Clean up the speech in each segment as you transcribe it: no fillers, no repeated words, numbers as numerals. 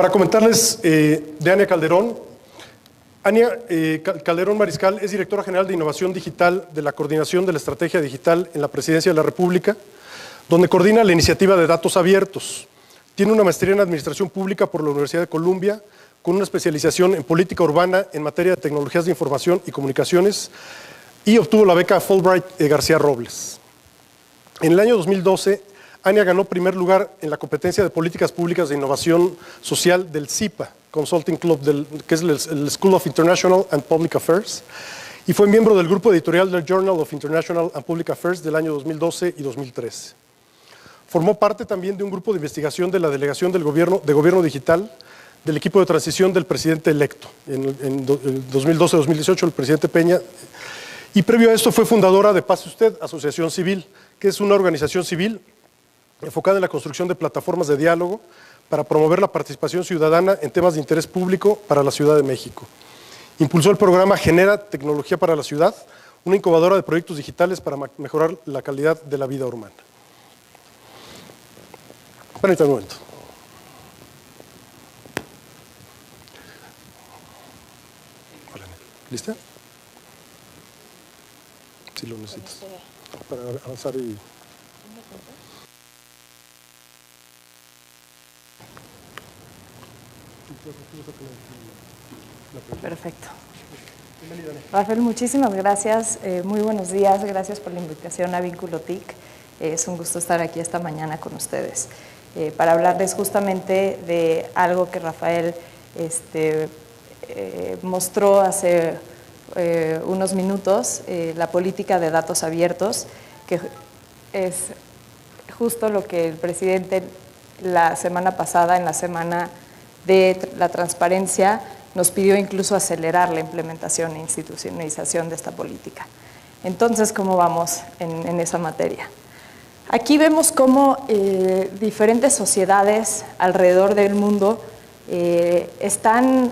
Para comentarles de Ania Calderón. Ania Calderón Mariscal es directora general de Innovación Digital de la Coordinación de la Estrategia Digital en la Presidencia de la República, donde coordina la iniciativa de datos abiertos. Tiene una maestría en Administración Pública por la Universidad de Columbia, con una especialización en política urbana en materia de tecnologías de información y comunicaciones, y obtuvo la beca Fulbright García Robles. En el año 2012, Ania ganó primer lugar en la competencia de políticas públicas de innovación social del CIPA, Consulting Club, que es el School of International and Public Affairs, y fue miembro del grupo editorial del Journal of International and Public Affairs del año 2012 y 2013. Formó parte también de un grupo de investigación de la Delegación de Gobierno Digital del equipo de transición del presidente electo, en 2012-2018, el presidente Peña, y previo a esto fue fundadora de Pase Usted, Asociación Civil, que es una organización civil enfocada en la construcción de plataformas de diálogo para promover la participación ciudadana en temas de interés público para la Ciudad de México. Impulsó el programa Genera Tecnología para la Ciudad, una incubadora de proyectos digitales para mejorar la calidad de la vida urbana. Espérate un momento. ¿Lista? Si lo necesitas. Para avanzar y... Perfecto. Rafael, muchísimas gracias. Muy buenos días. Gracias por la invitación a Vínculo TIC. Es un gusto estar aquí esta mañana con ustedes para hablarles justamente de algo que Rafael mostró hace unos minutos, la política de datos abiertos, que es justo lo que el presidente la semana pasada, en la semana de la transparencia, nos pidió incluso acelerar la implementación e institucionalización de esta política. Entonces, ¿cómo vamos en esa materia? Aquí vemos cómo diferentes sociedades alrededor del mundo están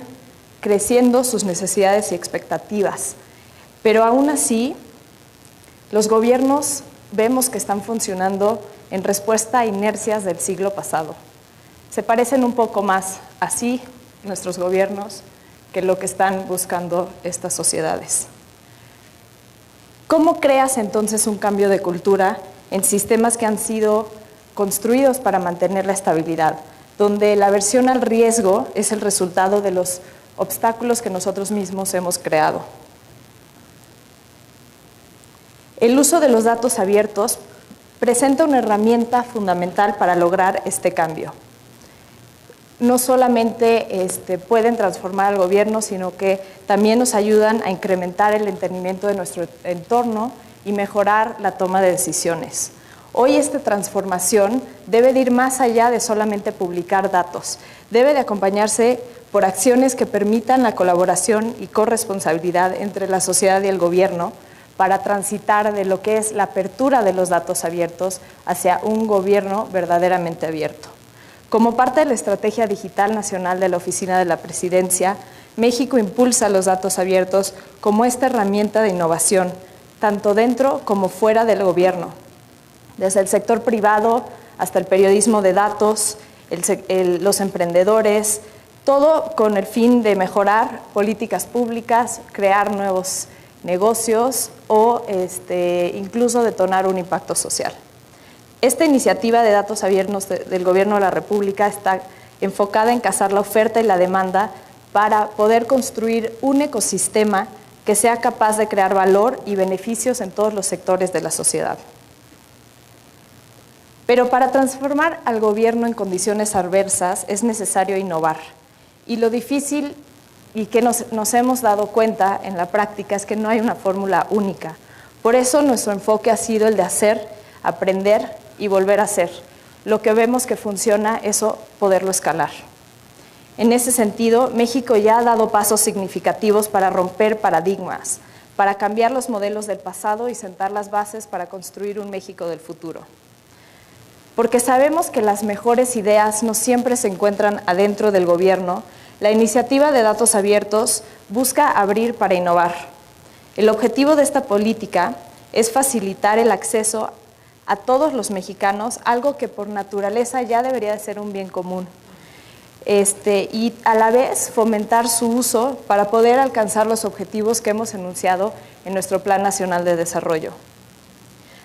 creciendo sus necesidades y expectativas, pero aún así los gobiernos vemos que están funcionando en respuesta a inercias del siglo pasado. Se parecen un poco más así nuestros gobiernos que lo que están buscando estas sociedades. ¿Cómo creas entonces un cambio de cultura en sistemas que han sido construidos para mantener la estabilidad, donde la aversión al riesgo es el resultado de los obstáculos que nosotros mismos hemos creado? El uso de los datos abiertos presenta una herramienta fundamental para lograr este cambio. No solamente pueden transformar al gobierno, sino que también nos ayudan a incrementar el entendimiento de nuestro entorno y mejorar la toma de decisiones. Hoy esta transformación debe de ir más allá de solamente publicar datos. Debe de acompañarse por acciones que permitan la colaboración y corresponsabilidad entre la sociedad y el gobierno para transitar de lo que es la apertura de los datos abiertos hacia un gobierno verdaderamente abierto. Como parte de la Estrategia Digital Nacional de la Oficina de la Presidencia, México impulsa los datos abiertos como esta herramienta de innovación, tanto dentro como fuera del gobierno, desde el sector privado hasta el periodismo de datos, los emprendedores, todo con el fin de mejorar políticas públicas, crear nuevos negocios o incluso detonar un impacto social. Esta iniciativa de datos abiertos del Gobierno de la República está enfocada en cazar la oferta y la demanda para poder construir un ecosistema que sea capaz de crear valor y beneficios en todos los sectores de la sociedad. Pero para transformar al gobierno en condiciones adversas es necesario innovar. Y lo difícil y que nos hemos dado cuenta en la práctica es que no hay una fórmula única. Por eso nuestro enfoque ha sido el de hacer, aprender y volver a hacer. Lo que vemos que funciona, eso poderlo escalar. En ese sentido, México ya ha dado pasos significativos para romper paradigmas, para cambiar los modelos del pasado y sentar las bases para construir un México del futuro. Porque sabemos que las mejores ideas no siempre se encuentran adentro del gobierno, la iniciativa de datos abiertos busca abrir para innovar. El objetivo de esta política es facilitar el acceso a todos los mexicanos, algo que por naturaleza ya debería de ser un bien común. y a la vez fomentar su uso para poder alcanzar los objetivos que hemos enunciado en nuestro Plan Nacional de Desarrollo.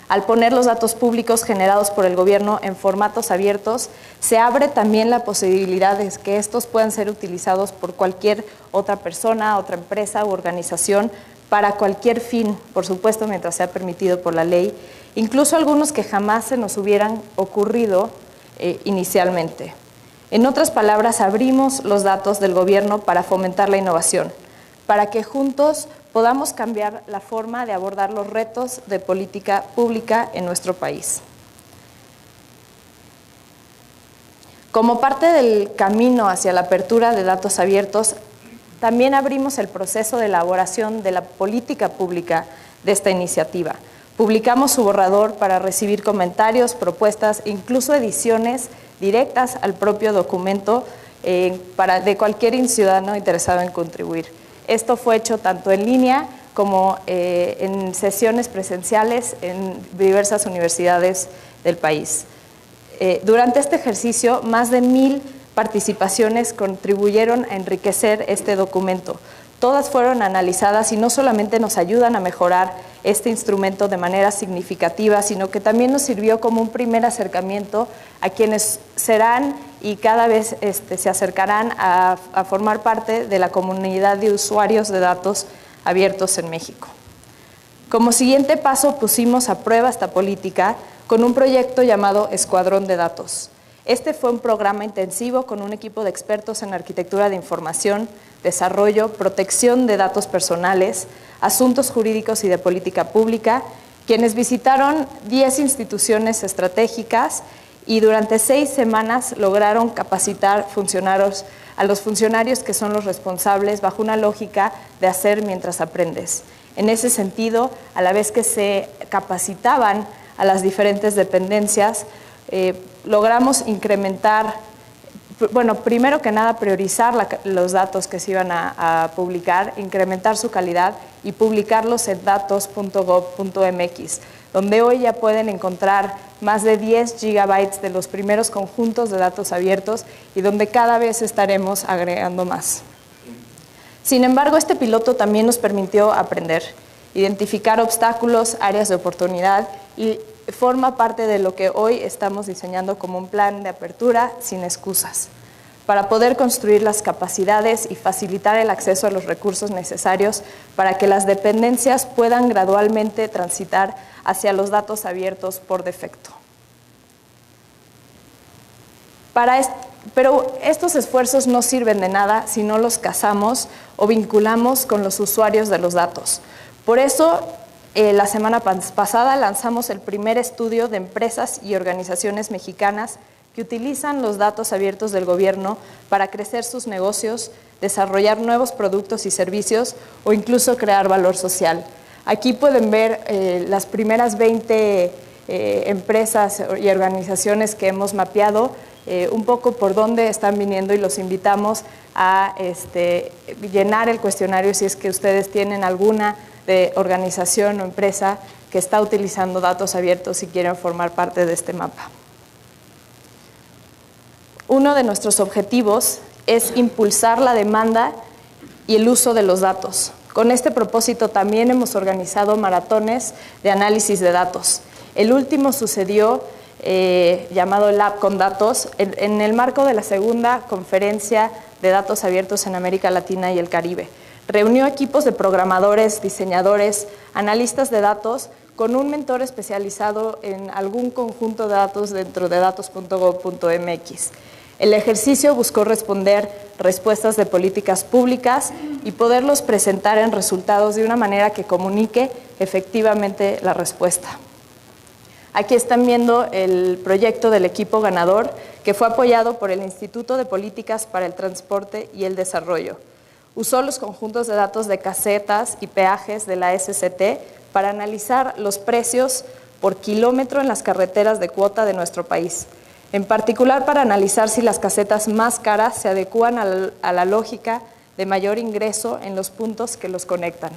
Al poner los datos públicos generados por el gobierno en formatos abiertos, se abre también la posibilidad de que estos puedan ser utilizados por cualquier otra persona, otra empresa u organización para cualquier fin, por supuesto, mientras sea permitido por la ley, incluso algunos que jamás se nos hubieran ocurrido inicialmente. En otras palabras, abrimos los datos del gobierno para fomentar la innovación, para que juntos podamos cambiar la forma de abordar los retos de política pública en nuestro país. Como parte del camino hacia la apertura de datos abiertos, también abrimos el proceso de elaboración de la política pública de esta iniciativa. Publicamos su borrador para recibir comentarios, propuestas, incluso ediciones directas al propio documento de cualquier ciudadano interesado en contribuir. Esto fue hecho tanto en línea como en sesiones presenciales en diversas universidades del país. Durante este ejercicio, más de 1000 participaciones contribuyeron a enriquecer este documento. Todas fueron analizadas y no solamente nos ayudan a mejorar este instrumento de manera significativa, sino que también nos sirvió como un primer acercamiento a quienes serán y cada vez se acercarán a formar parte de la comunidad de usuarios de datos abiertos en México. Como siguiente paso, pusimos a prueba esta política con un proyecto llamado Escuadrón de Datos. Este fue un programa intensivo con un equipo de expertos en arquitectura de información, desarrollo, protección de datos personales, asuntos jurídicos y de política pública, quienes visitaron 10 instituciones estratégicas y durante 6 semanas lograron capacitar a los funcionarios que son los responsables bajo una lógica de hacer mientras aprendes. En ese sentido, a la vez que se capacitaban a las diferentes dependencias, logramos incrementar, primero que nada priorizar los datos que se iban a publicar, incrementar su calidad y publicarlos en datos.gov.mx, donde hoy ya pueden encontrar más de 10 gigabytes de los primeros conjuntos de datos abiertos y donde cada vez estaremos agregando más. Sin embargo, este piloto también nos permitió aprender, identificar obstáculos, áreas de oportunidad y forma parte de lo que hoy estamos diseñando como un plan de apertura sin excusas, para poder construir las capacidades y facilitar el acceso a los recursos necesarios para que las dependencias puedan gradualmente transitar hacia los datos abiertos por defecto. Pero estos esfuerzos no sirven de nada si no los casamos o vinculamos con los usuarios de los datos. Por eso, la semana pasada lanzamos el primer estudio de empresas y organizaciones mexicanas que utilizan los datos abiertos del gobierno para crecer sus negocios, desarrollar nuevos productos y servicios o incluso crear valor social. Aquí pueden ver las primeras 20 empresas y organizaciones que hemos mapeado, un poco por dónde están viniendo y los invitamos a llenar el cuestionario si es que ustedes tienen alguna de organización o empresa que está utilizando datos abiertos y quieren formar parte de este mapa. Uno de nuestros objetivos es impulsar la demanda y el uso de los datos. Con este propósito también hemos organizado maratones de análisis de datos. El último sucedió llamado Lab con Datos en el marco de la segunda conferencia de datos abiertos en América Latina y el Caribe. Reunió equipos de programadores, diseñadores, analistas de datos con un mentor especializado en algún conjunto de datos dentro de datos.gov.mx. El ejercicio buscó responder respuestas de políticas públicas y poderlos presentar en resultados de una manera que comunique efectivamente la respuesta. Aquí están viendo el proyecto del equipo ganador que fue apoyado por el Instituto de Políticas para el Transporte y el Desarrollo. Usó los conjuntos de datos de casetas y peajes de la SCT para analizar los precios por kilómetro en las carreteras de cuota de nuestro país. En particular para analizar si las casetas más caras se adecúan a la lógica de mayor ingreso en los puntos que los conectan.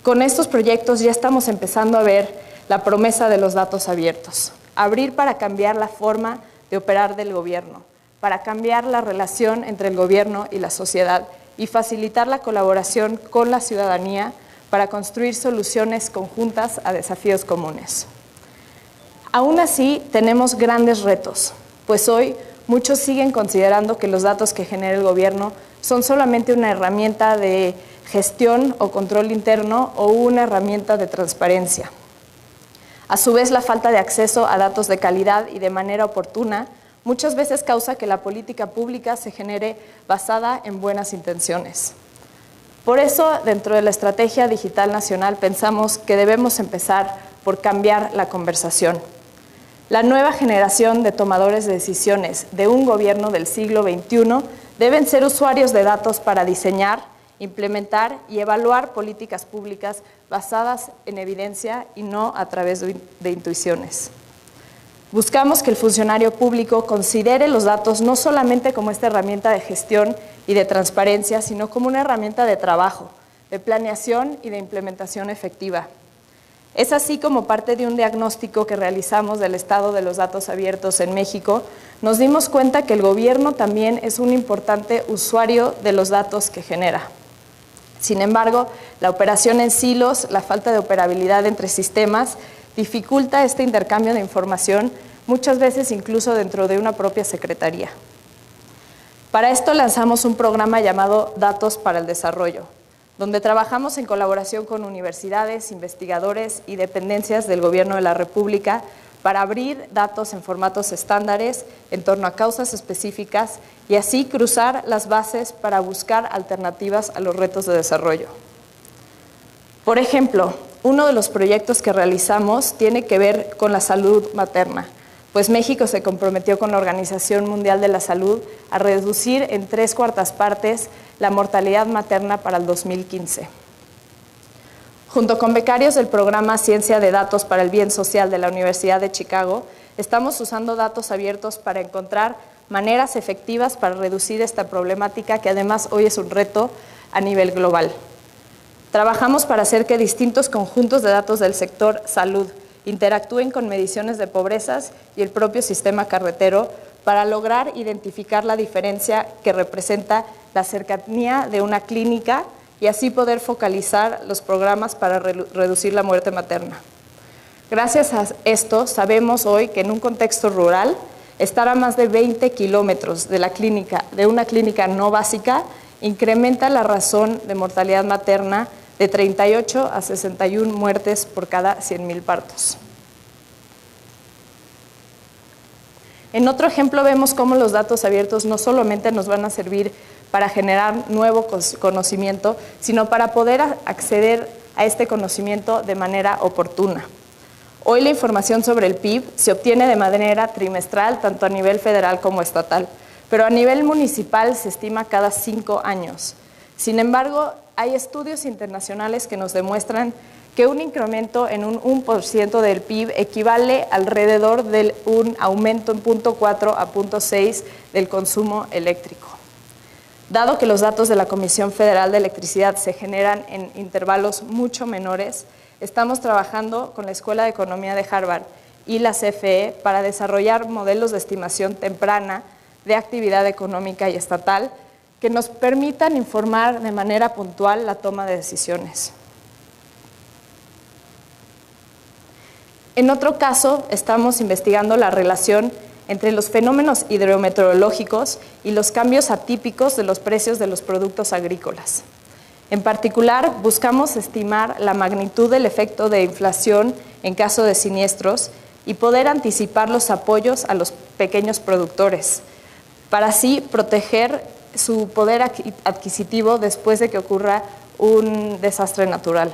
Con estos proyectos ya estamos empezando a ver la promesa de los datos abiertos. Abrir para cambiar la forma de operar del gobierno, para cambiar la relación entre el gobierno y la sociedad y facilitar la colaboración con la ciudadanía para construir soluciones conjuntas a desafíos comunes. Aún así, tenemos grandes retos, pues hoy muchos siguen considerando que los datos que genera el gobierno son solamente una herramienta de gestión o control interno o una herramienta de transparencia. A su vez, la falta de acceso a datos de calidad y de manera oportuna muchas veces causa que la política pública se genere basada en buenas intenciones. Por eso, dentro de la Estrategia Digital Nacional, pensamos que debemos empezar por cambiar la conversación. La nueva generación de tomadores de decisiones de un gobierno del siglo XXI deben ser usuarios de datos para diseñar, implementar y evaluar políticas públicas basadas en evidencia y no a través de intuiciones. Buscamos que el funcionario público considere los datos no solamente como esta herramienta de gestión y de transparencia, sino como una herramienta de trabajo, de planeación y de implementación efectiva. Es así como parte de un diagnóstico que realizamos del estado de los datos abiertos en México, nos dimos cuenta que el gobierno también es un importante usuario de los datos que genera. Sin embargo, la operación en silos, la falta de operabilidad entre sistemas, dificulta este intercambio de información, muchas veces incluso dentro de una propia secretaría. Para esto lanzamos un programa llamado Datos para el Desarrollo, donde trabajamos en colaboración con universidades, investigadores y dependencias del Gobierno de la República para abrir datos en formatos estándares en torno a causas específicas y así cruzar las bases para buscar alternativas a los retos de desarrollo. Por ejemplo, uno de los proyectos que realizamos tiene que ver con la salud materna, pues México se comprometió con la Organización Mundial de la Salud a reducir en 3/4 partes la mortalidad materna para el 2015. Junto con becarios del programa Ciencia de Datos para el Bien Social de la Universidad de Chicago, estamos usando datos abiertos para encontrar maneras efectivas para reducir esta problemática que además hoy es un reto a nivel global. Trabajamos para hacer que distintos conjuntos de datos del sector salud interactúen con mediciones de pobrezas y el propio sistema carretero para lograr identificar la diferencia que representa la cercanía de una clínica y así poder focalizar los programas para reducir la muerte materna. Gracias a esto, sabemos hoy que en un contexto rural, estar a más de 20 kilómetros de una clínica no básica incrementa la razón de mortalidad materna de 38 a 61 muertes por cada 100,000 partos. En otro ejemplo vemos cómo los datos abiertos no solamente nos van a servir para generar nuevo conocimiento, sino para poder acceder a este conocimiento de manera oportuna. Hoy la información sobre el PIB se obtiene de manera trimestral, tanto a nivel federal como estatal, pero a nivel municipal se estima cada 5 años. Sin embargo, hay estudios internacionales que nos demuestran que un incremento en un 1% del PIB equivale alrededor de un aumento en 0.4 a 0.6 del consumo eléctrico. Dado que los datos de la Comisión Federal de Electricidad se generan en intervalos mucho menores, estamos trabajando con la Escuela de Economía de Harvard y la CFE para desarrollar modelos de estimación temprana de actividad económica y estatal que nos permitan informar de manera puntual la toma de decisiones. En otro caso, estamos investigando la relación entre los fenómenos hidrometeorológicos y los cambios atípicos de los precios de los productos agrícolas. En particular, buscamos estimar la magnitud del efecto de inflación en caso de siniestros y poder anticipar los apoyos a los pequeños productores, para así proteger su poder adquisitivo después de que ocurra un desastre natural.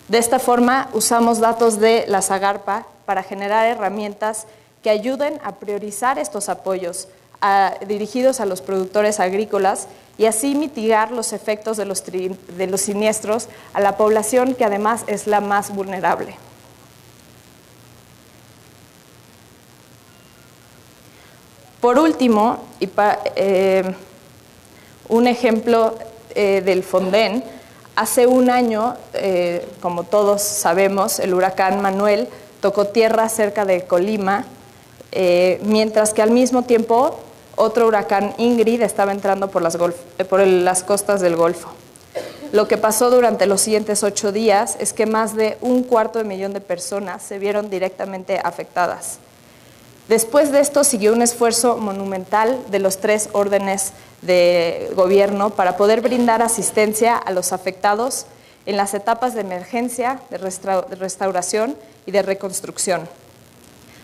De esta forma, usamos datos de la Zagarpa para generar herramientas que ayuden a priorizar estos apoyos dirigidos a los productores agrícolas y así mitigar los efectos de los siniestros a la población que además es la más vulnerable. Por último, un ejemplo del Fonden. Hace un año, como todos sabemos, el huracán Manuel tocó tierra cerca de Colima, mientras que al mismo tiempo otro huracán Ingrid estaba entrando por las costas del Golfo. Lo que pasó durante los siguientes 8 días es que más de 250,000 de personas se vieron directamente afectadas. Después de esto siguió un esfuerzo monumental de los 3 órdenes de gobierno para poder brindar asistencia a los afectados en las etapas de emergencia, de restauración y de reconstrucción.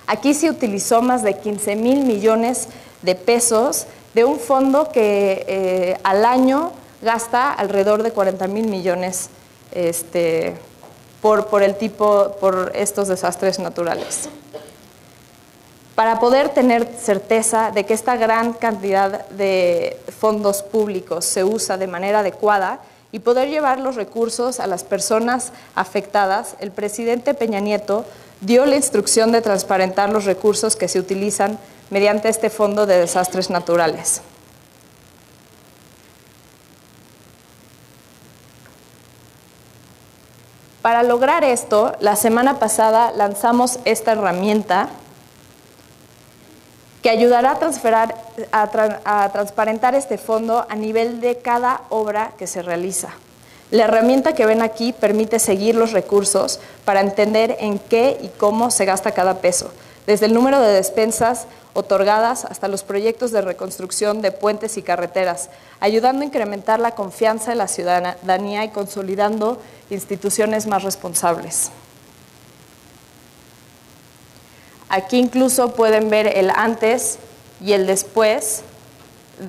Aquí se utilizó más de 15,000 millones de pesos de un fondo que al año gasta alrededor de 40,000 millones por estos desastres naturales. Para poder tener certeza de que esta gran cantidad de fondos públicos se usa de manera adecuada y poder llevar los recursos a las personas afectadas, el presidente Peña Nieto dio la instrucción de transparentar los recursos que se utilizan mediante este Fondo de Desastres Naturales. Para lograr esto, la semana pasada lanzamos esta herramienta que ayudará a transparentar este fondo a nivel de cada obra que se realiza. La herramienta que ven aquí permite seguir los recursos para entender en qué y cómo se gasta cada peso, desde el número de despensas otorgadas hasta los proyectos de reconstrucción de puentes y carreteras, ayudando a incrementar la confianza de la ciudadanía y consolidando instituciones más responsables. Aquí incluso pueden ver el antes y el después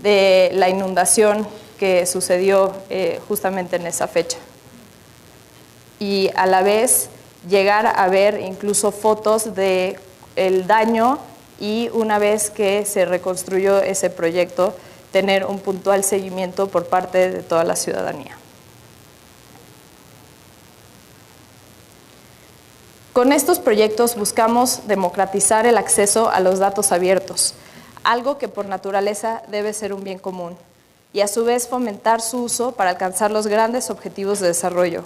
de la inundación que sucedió justamente en esa fecha. Y a la vez llegar a ver incluso fotos del daño y una vez que se reconstruyó ese proyecto, tener un puntual seguimiento por parte de toda la ciudadanía. Con estos proyectos buscamos democratizar el acceso a los datos abiertos, algo que por naturaleza debe ser un bien común, y a su vez fomentar su uso para alcanzar los grandes objetivos de desarrollo.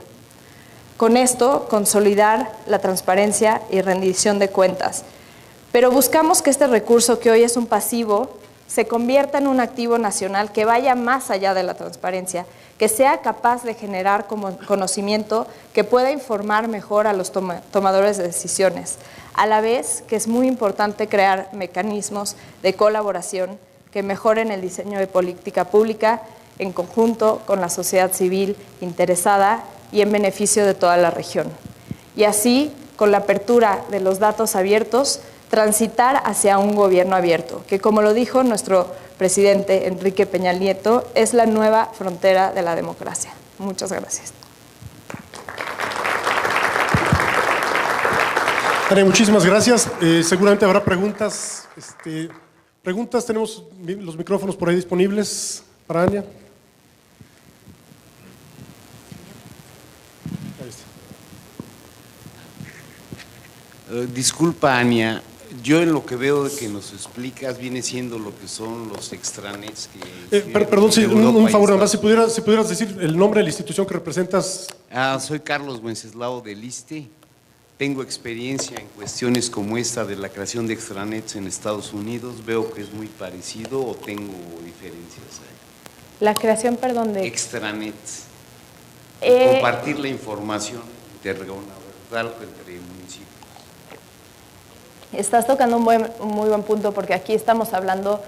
Con esto, consolidar la transparencia y rendición de cuentas. Pero buscamos que este recurso, que hoy es un pasivo, se convierta en un activo nacional que vaya más allá de la transparencia, que sea capaz de generar conocimiento que pueda informar mejor a los tomadores de decisiones, a la vez que es muy importante crear mecanismos de colaboración que mejoren el diseño de política pública en conjunto con la sociedad civil interesada y en beneficio de toda la región. Y así, con la apertura de los datos abiertos, transitar hacia un gobierno abierto, que como lo dijo nuestro presidente Enrique Peña Nieto, es la nueva frontera de la democracia. Muchas gracias. Tania, muchísimas gracias. Seguramente habrá preguntas. Tenemos los micrófonos por ahí disponibles para Ania. Disculpa, Ania, yo en lo que veo de que nos explicas viene siendo lo que son los extranets que... Perdón, sí, un favor, nada más, si pudieras decir el nombre de la institución que representas. Soy Carlos Wenceslao de Liste. Tengo experiencia en cuestiones como esta de la creación de extranets en Estados Unidos. Veo que es muy parecido o tengo diferencias ahí. La creación, perdón, de... Extranets. Compartir la información intergubernamental entre municipios. Estás tocando un muy buen punto, porque aquí estamos hablando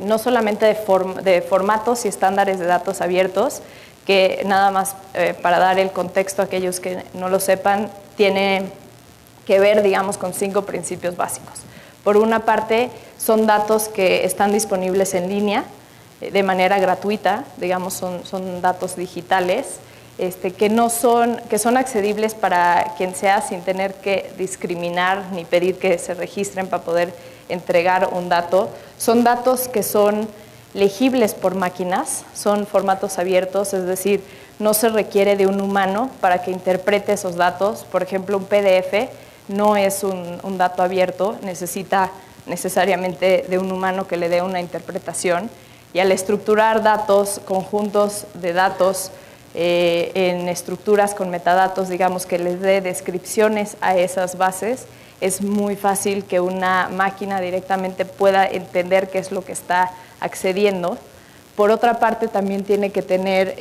no solamente de formatos y estándares de datos abiertos, que nada más para dar el contexto a aquellos que no lo sepan, tiene que ver, digamos, con 5 principios básicos. Por una parte, son datos que están disponibles en línea de manera gratuita, digamos, son datos digitales, que son accesibles para quien sea sin tener que discriminar ni pedir que se registren para poder entregar un dato. Son datos que son legibles por máquinas, son formatos abiertos, es decir, no se requiere de un humano para que interprete esos datos. Por ejemplo, un PDF no es un dato abierto, necesita necesariamente de un humano que le dé una interpretación. Y al estructurar datos, conjuntos de datos, en estructuras con metadatos, digamos, que les dé descripciones a esas bases, es muy fácil que una máquina directamente pueda entender qué es lo que está accediendo. Por otra parte, también tiene que tener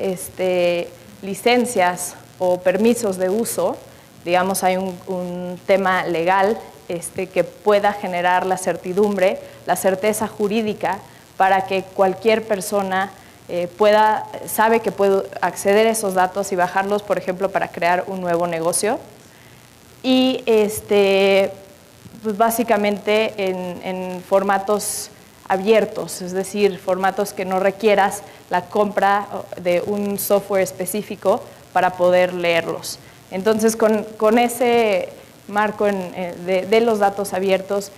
licencias o permisos de uso. Digamos, hay un tema legal que pueda generar la certidumbre, la certeza jurídica para que cualquier persona sabe que puede acceder a esos datos y bajarlos, por ejemplo, para crear un nuevo negocio. Y pues básicamente en formatos abiertos, es decir, formatos que no requieras la compra de un software específico para poder leerlos. Entonces, con ese marco de los datos abiertos,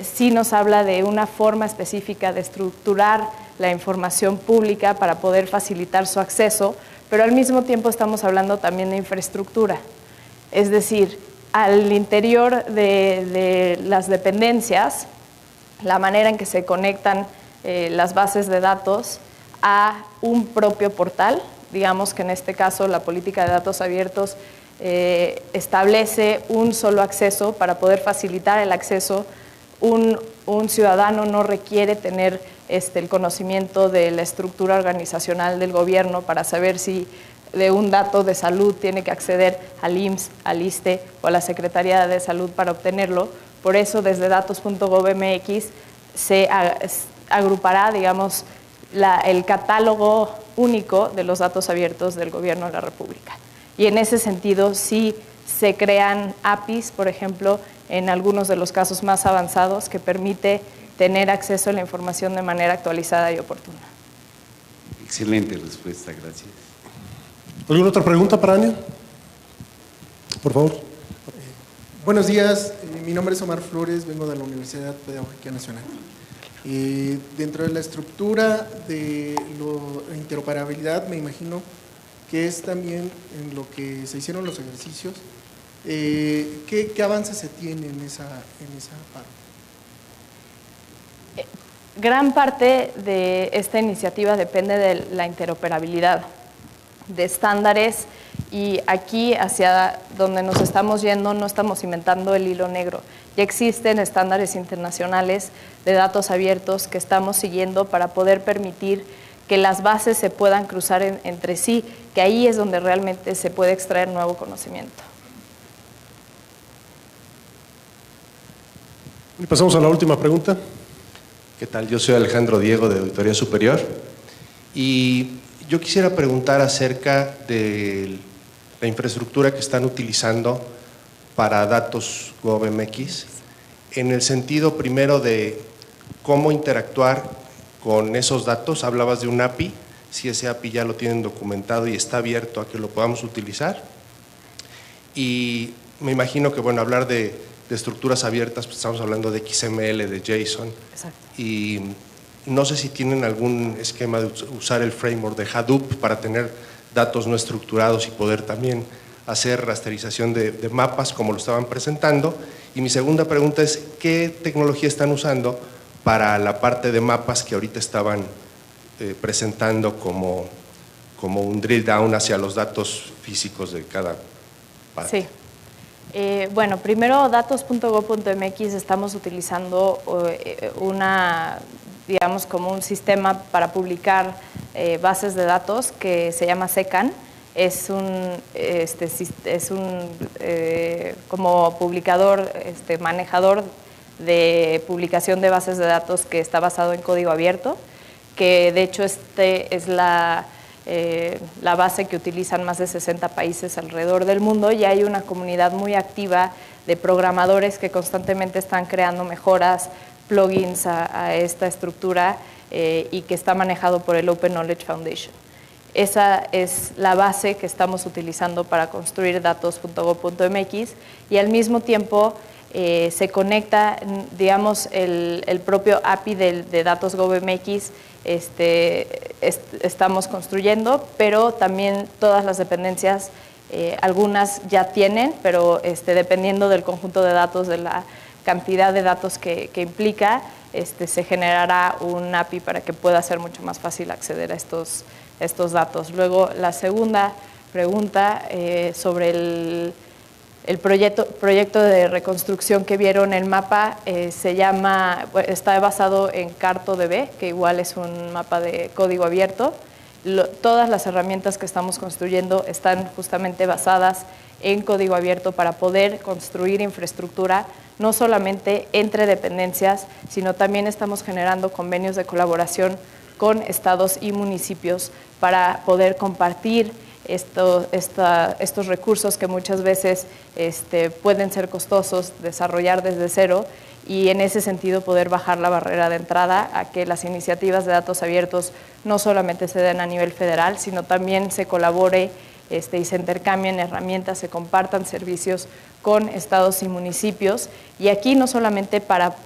sí nos habla de una forma específica de estructurar la información pública para poder facilitar su acceso, pero al mismo tiempo estamos hablando también de infraestructura. Es decir, al interior de las dependencias, la manera en que se conectan las bases de datos a un propio portal, digamos que en este caso la política de datos abiertos establece un solo acceso para poder facilitar el acceso. Un ciudadano no requiere tener el conocimiento de la estructura organizacional del gobierno para saber si de un dato de salud tiene que acceder al IMSS, al ISSSTE o a la Secretaría de Salud para obtenerlo. Por eso, desde datos.gov.mx se agrupará, digamos, el catálogo único de los datos abiertos del Gobierno de la República. Y en ese sentido, sí se crean APIs, por ejemplo, en algunos de los casos más avanzados, que permite tener acceso a la información de manera actualizada y oportuna. Excelente respuesta, gracias. ¿Alguna otra pregunta para Ania? Por favor. Buenos días, mi nombre es Omar Flores, vengo de la Universidad Pedagógica Nacional. Dentro de la estructura de la interoperabilidad, me imagino que es también en lo que se hicieron los ejercicios. ¿Qué avances se tiene en esa parte? Gran parte de esta iniciativa depende de la interoperabilidad, de estándares, y aquí hacia donde nos estamos yendo no estamos inventando el hilo negro. Ya existen estándares internacionales de datos abiertos que estamos siguiendo para poder permitir que las bases se puedan cruzar entre sí, que ahí es donde realmente se puede extraer nuevo conocimiento. Y pasamos a la última pregunta. ¿Qué tal? Yo soy Alejandro Diego, de Auditoría Superior, y yo quisiera preguntar acerca de la infraestructura que están utilizando para datos GovMX, en el sentido primero de cómo interactuar con esos datos. Hablabas de un API, si ese API ya lo tienen documentado y está abierto a que lo podamos utilizar. Y me imagino que, bueno, hablar de estructuras abiertas, pues estamos hablando de XML, de JSON. Exacto. Y no sé si tienen algún esquema de usar el framework de Hadoop para tener datos no estructurados y poder también hacer rasterización de mapas como lo estaban presentando. Y mi segunda pregunta es, ¿qué tecnología están usando para la parte de mapas que ahorita estaban presentando como un drill down hacia los datos físicos de cada parte? Sí. Bueno, primero datos.gov.mx estamos utilizando digamos, como un sistema para publicar bases de datos que se llama SECAN. Es un como publicador, manejador de publicación de bases de datos que está basado en código abierto, que de hecho es la base que utilizan más de 60 países alrededor del mundo, y hay una comunidad muy activa de programadores que constantemente están creando mejoras, plugins a esta estructura y que está manejado por el Open Knowledge Foundation. Esa es la base que estamos utilizando para construir datos.gov.mx, y al mismo tiempo se conecta, digamos, el propio API de datos GovMX. Estamos construyendo, pero también todas las dependencias, algunas ya tienen, pero dependiendo del conjunto de datos, de la cantidad de datos que implica, se generará un API para que pueda ser mucho más fácil acceder a estos datos. Luego, la segunda pregunta sobre El proyecto de reconstrucción que vieron, el mapa está basado en CartoDB, que igual es un mapa de código abierto. Todas las herramientas que estamos construyendo están justamente basadas en código abierto para poder construir infraestructura, no solamente entre dependencias, sino también estamos generando convenios de colaboración con estados y municipios para poder compartir estos recursos que muchas veces pueden ser costosos desarrollar desde cero, y en ese sentido poder bajar la barrera de entrada a que las iniciativas de datos abiertos no solamente se den a nivel federal, sino también se colabore y se intercambien herramientas, se compartan servicios con estados y municipios. Y aquí no solamente para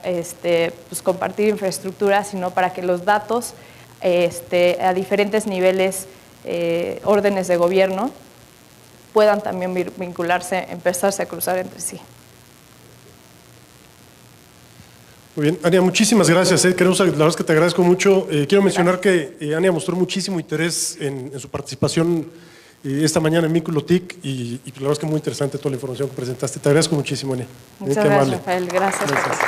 compartir infraestructura, sino para que los datos a diferentes niveles, órdenes de gobierno, puedan también vincularse, empezarse a cruzar entre sí. Muy bien, Ania, muchísimas gracias. La verdad es que te agradezco mucho. Quiero mencionar que Ania mostró muchísimo interés en su participación esta mañana en Vínculo TIC, y la verdad es que muy interesante toda la información que presentaste. Te agradezco muchísimo, Ania. Muchas gracias, Rafael. Gracias. Gracias.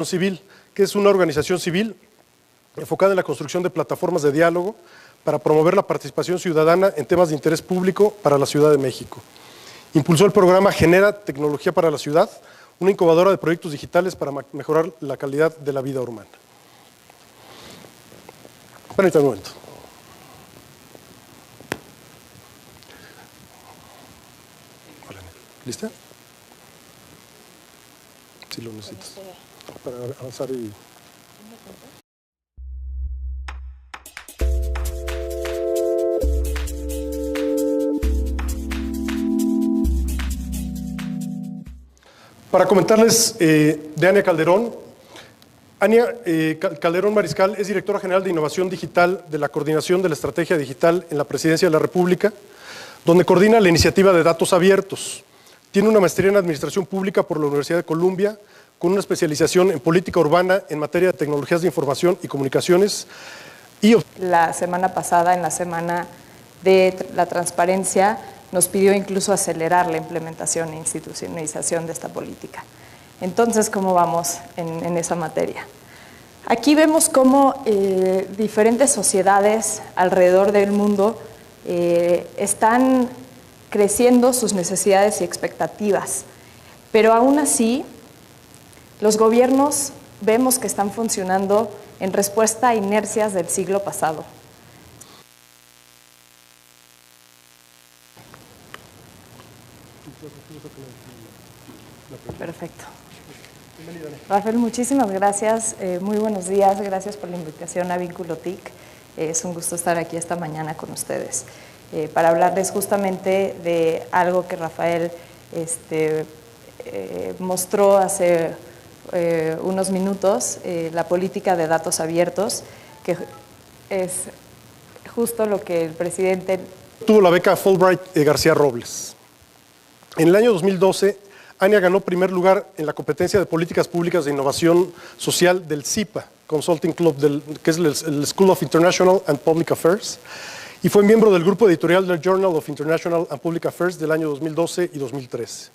Civil, que es una organización civil enfocada en la construcción de plataformas de diálogo para promover la participación ciudadana en temas de interés público para la Ciudad de México. Impulsó el programa Genera Tecnología para la Ciudad, una incubadora de proyectos digitales para mejorar la calidad de la vida urbana. Espérate un momento. ¿Lista? Sí, lo necesitas. Para avanzar y... Para comentarles de Ania Calderón. Ania Calderón Mariscal es directora general de Innovación Digital de la Coordinación de la Estrategia Digital en la Presidencia de la República, donde coordina la iniciativa de datos abiertos. Tiene una maestría en Administración Pública por la Universidad de Columbia, con una especialización en política urbana en materia de tecnologías de información y comunicaciones. La semana pasada, en la Semana de la Transparencia, nos pidió incluso acelerar la implementación e institucionalización de esta política. Entonces, ¿cómo vamos en esa materia? Aquí vemos cómo diferentes sociedades alrededor del mundo están creciendo sus necesidades y expectativas, pero aún así los gobiernos vemos que están funcionando en respuesta a inercias del siglo pasado. Perfecto. Rafael, muchísimas gracias, muy buenos días, gracias por la invitación a Vínculo TIC. Es un gusto estar aquí esta mañana con ustedes para hablarles justamente de algo que Rafael mostró hace unos minutos, la política de datos abiertos, que es justo lo que el presidente... Tuvo la beca Fulbright García Robles. En el año 2012, Ania ganó primer lugar en la competencia de políticas públicas de innovación social del CIPA, Consulting Club, que es el School of International and Public Affairs, y fue miembro del grupo editorial del Journal of International and Public Affairs del año 2012 y 2013.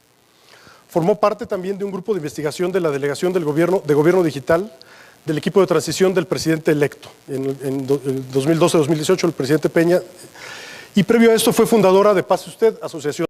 Formó parte también de un grupo de investigación de la Delegación de Gobierno Digital del equipo de transición del presidente electo. En 2012-2018 el presidente Peña, y previo a esto fue fundadora de Pase Usted, asociación